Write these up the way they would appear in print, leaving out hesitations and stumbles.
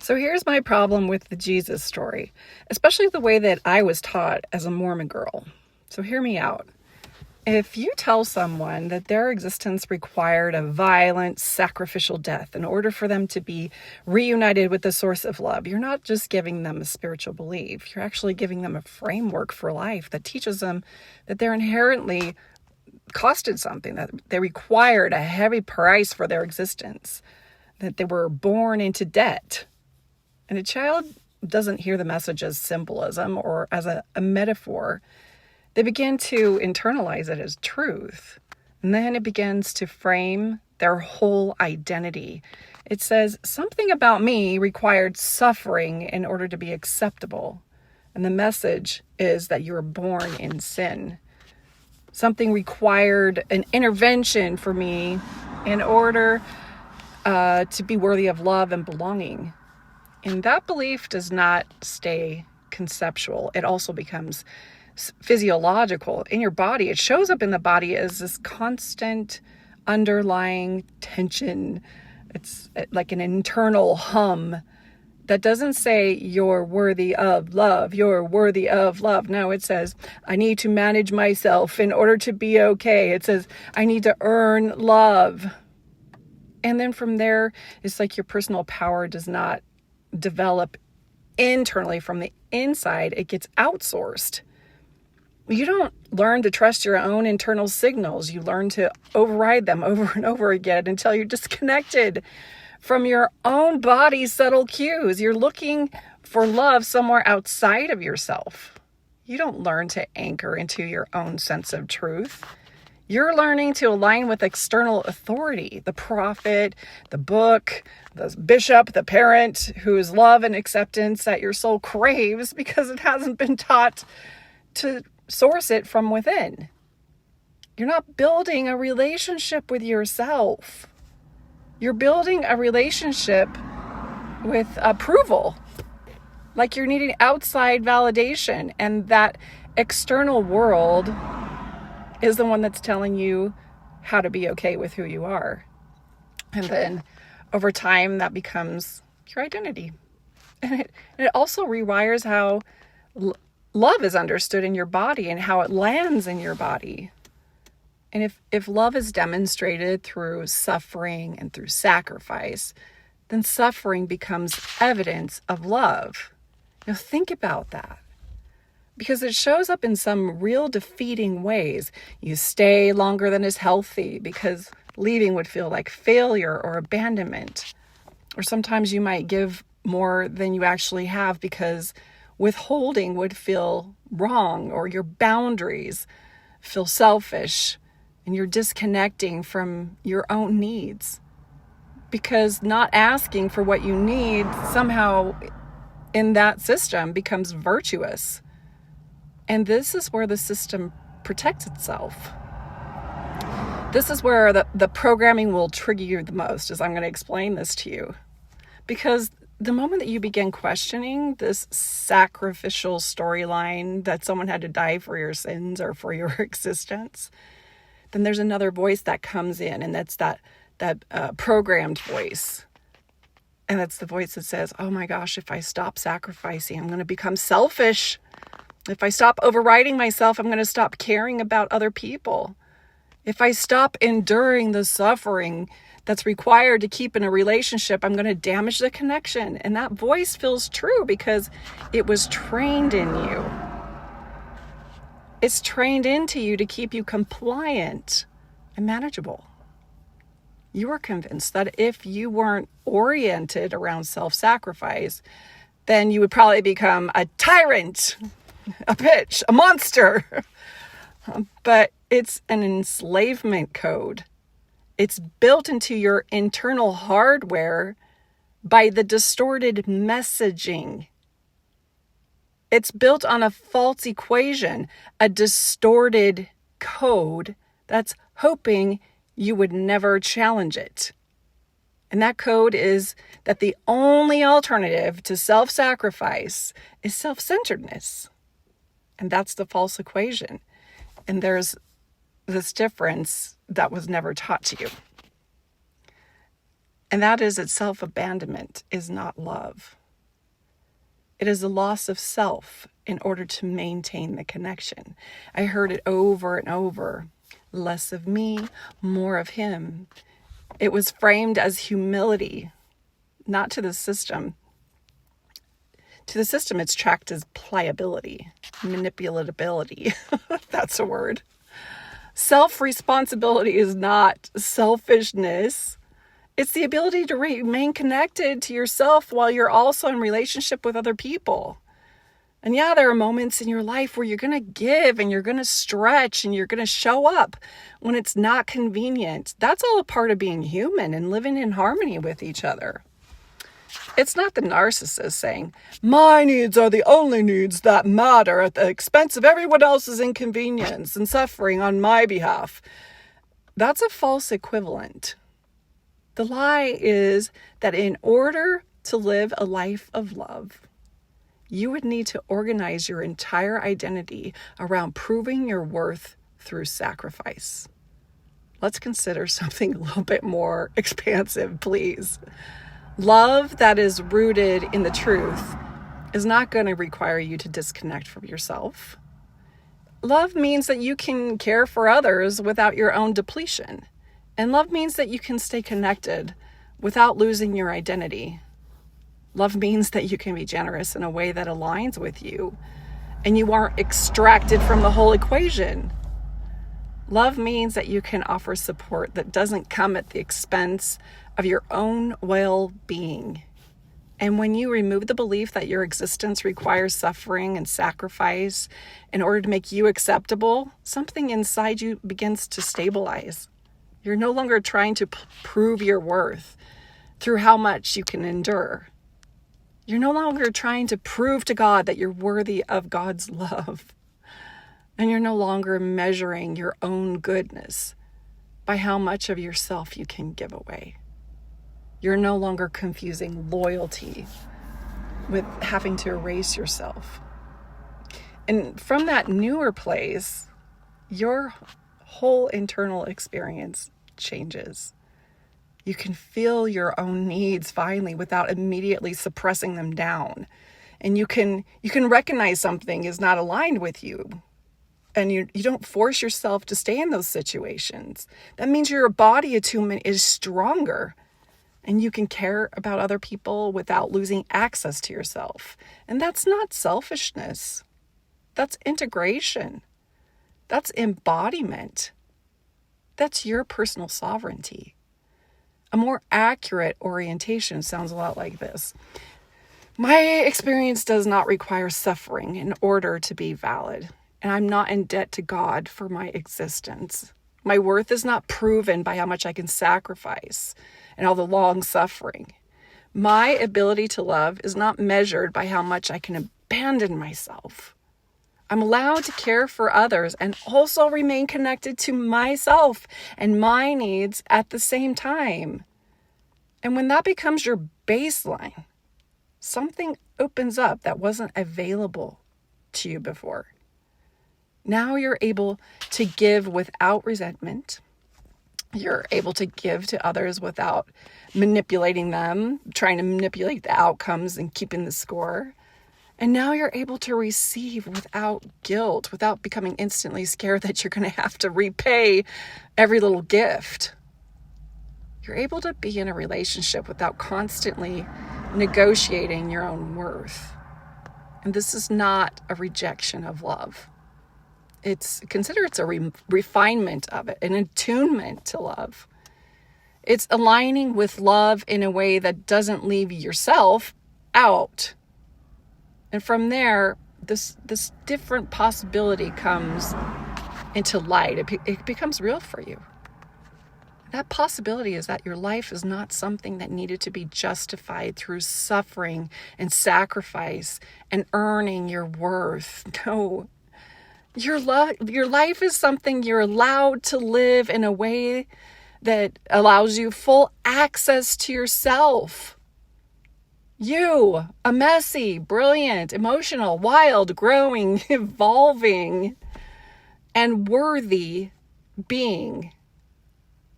So here's my problem with the Jesus story, especially the way that I was taught as a Mormon girl. So hear me out. If you tell someone that their existence required a violent, sacrificial death in order for them to be reunited with the source of love, you're not just giving them a spiritual belief. You're actually giving them a framework for life that teaches them that they're inherently costed something, that they required a heavy price for their existence, that they were born into debt. And a child doesn't hear the message as symbolism or as a metaphor. They begin to internalize it as truth. And then it begins to frame their whole identity. It says, something about me required suffering in order to be acceptable. And the message is that you were born in sin. Something required an intervention for me in order to be worthy of love and belonging. And that belief does not stay conceptual. It also becomes physiological in your body. It shows up in the body as this constant underlying tension. It's like an internal hum that doesn't say you're worthy of love. You're worthy of love. No, it says I need to manage myself in order to be okay. It says I need to earn love. And then from there, it's like your personal power does not develop internally from the inside. It gets outsourced. You don't learn to trust your own internal signals. You learn to override them over and over again until you're disconnected from your own body's subtle cues. You're looking for love somewhere outside of yourself. You don't learn to anchor into your own sense of truth. You're learning to align with external authority, the prophet, the book, the bishop, the parent, whose love and acceptance that your soul craves because it hasn't been taught to source it from within. You're not building a relationship with yourself. You're building a relationship with approval. Like you're needing outside validation, and that external world is the one that's telling you how to be okay with who you are. And then over time, that becomes your identity. And it also rewires how love is understood in your body and how it lands in your body. And if love is demonstrated through suffering and through sacrifice, then suffering becomes evidence of love. Think about that. Because it shows up in some real defeating ways. You stay longer than is healthy because leaving would feel like failure or abandonment. Or sometimes you might give more than you actually have because withholding would feel wrong, or your boundaries feel selfish and you're disconnecting from your own needs. Because not asking for what you need somehow in that system becomes virtuous. And this is where the system protects itself. This is where the programming will trigger you the most, as I'm going to explain this to you. Because the moment that you begin questioning this sacrificial storyline that someone had to die for your sins or for your existence, then there's another voice that comes in, and that's that programmed voice. And that's the voice that says, oh my gosh, if I stop sacrificing, I'm going to become selfish. If I stop overriding myself, I'm going to stop caring about other people. If I stop enduring the suffering that's required to keep in a relationship, I'm going to damage the connection. And that voice feels true because it was trained in you. It's trained into you to keep you compliant and manageable. You were convinced that if you weren't oriented around self-sacrifice, then you would probably become a tyrant, a bitch, a monster. But it's an enslavement code. It's built into your internal hardware by the distorted messaging. It's built on a false equation, a distorted code that's hoping you would never challenge it. And that code is that the only alternative to self-sacrifice is self-centeredness. And that's the false equation. And there's this difference that was never taught to you. And that is that self-abandonment is not love. It is a loss of self in order to maintain the connection. I heard it over and over. Less of me, more of him. It was framed as humility, not to the system. To the system, it's tracked as pliability, manipulatability. That's a word. Self-responsibility is not selfishness. It's the ability to remain connected to yourself while you're also in relationship with other people. And yeah, there are moments in your life where you're going to give and you're going to stretch and you're going to show up when it's not convenient. That's all a part of being human and living in harmony with each other. It's not the narcissist saying, my needs are the only needs that matter at the expense of everyone else's inconvenience and suffering on my behalf. That's a false equivalent. The lie is that in order to live a life of love, you would need to organize your entire identity around proving your worth through sacrifice. Let's consider something a little bit more expansive, please. Love that is rooted in the truth is not going to require you to disconnect from yourself. Love means that you can care for others without your own depletion. And love means that you can stay connected without losing your identity. Love means that you can be generous in a way that aligns with you and you aren't extracted from the whole equation. Love means that you can offer support that doesn't come at the expense of your own well-being. And when you remove the belief that your existence requires suffering and sacrifice in order to make you acceptable, something inside you begins to stabilize. You're no longer trying to prove your worth through how much you can endure. You're no longer trying to prove to God that you're worthy of God's love. And you're no longer measuring your own goodness by how much of yourself you can give away. You're no longer confusing loyalty with having to erase yourself. And from that newer place, your whole internal experience changes. You can feel your own needs finally without immediately suppressing them down. And you can recognize something is not aligned with you. And you don't force yourself to stay in those situations. That means your body attunement is stronger. And you can care about other people without losing access to yourself. And that's not selfishness. That's integration. That's embodiment. That's your personal sovereignty. A more accurate orientation sounds a lot like this. My experience does not require suffering in order to be valid. And I'm not in debt to God for my existence. My worth is not proven by how much I can sacrifice and all the long suffering. My ability to love is not measured by how much I can abandon myself. I'm allowed to care for others and also remain connected to myself and my needs at the same time. And when that becomes your baseline, something opens up that wasn't available to you before. Now you're able to give without resentment. You're able to give to others without manipulating them, trying to manipulate the outcomes and keeping the score. And now you're able to receive without guilt, without becoming instantly scared that you're going to have to repay every little gift. You're able to be in a relationship without constantly negotiating your own worth. And this is not a rejection of love. Consider it's a refinement of it, an attunement to love. It's aligning with love in a way that doesn't leave yourself out. And from there, this different possibility comes into light. It becomes real for you. That possibility is that your life is not something that needed to be justified through suffering and sacrifice and earning your worth. No. Your life is something you're allowed to live in a way that allows you full access to yourself. You, a messy, brilliant, emotional, wild, growing, evolving, and worthy being.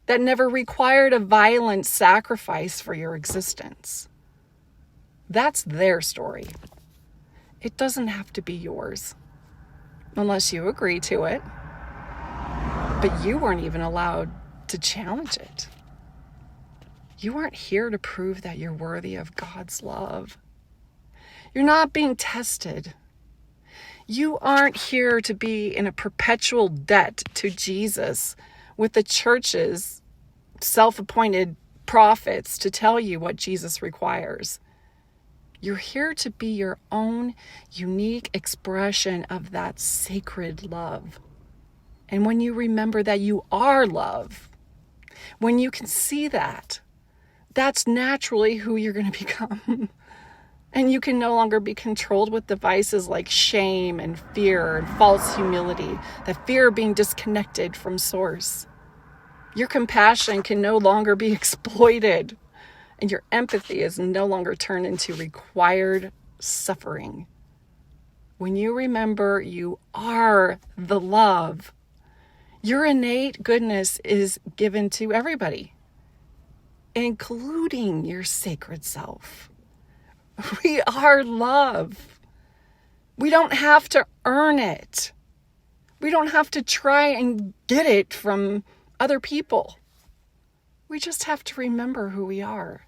that never required a violent sacrifice for your existence. That's their story. It doesn't have to be yours, unless you agree to it. But you weren't even allowed to challenge it. You aren't here to prove that you're worthy of God's love. You're not being tested. You aren't here to be in a perpetual debt to Jesus with the church's self-appointed prophets to tell you what Jesus requires. You're here to be your own unique expression of that sacred love. And when you remember that you are love, when you can see that, that's naturally who you're going to become. And you can no longer be controlled with devices like shame and fear and false humility, that fear of being disconnected from source. Your compassion can no longer be exploited, and your empathy is no longer turned into required suffering. When you remember you are the love, your innate goodness is given to everybody, including your sacred self. We are love. We don't have to earn it. We don't have to try and get it from other people. We just have to remember who we are.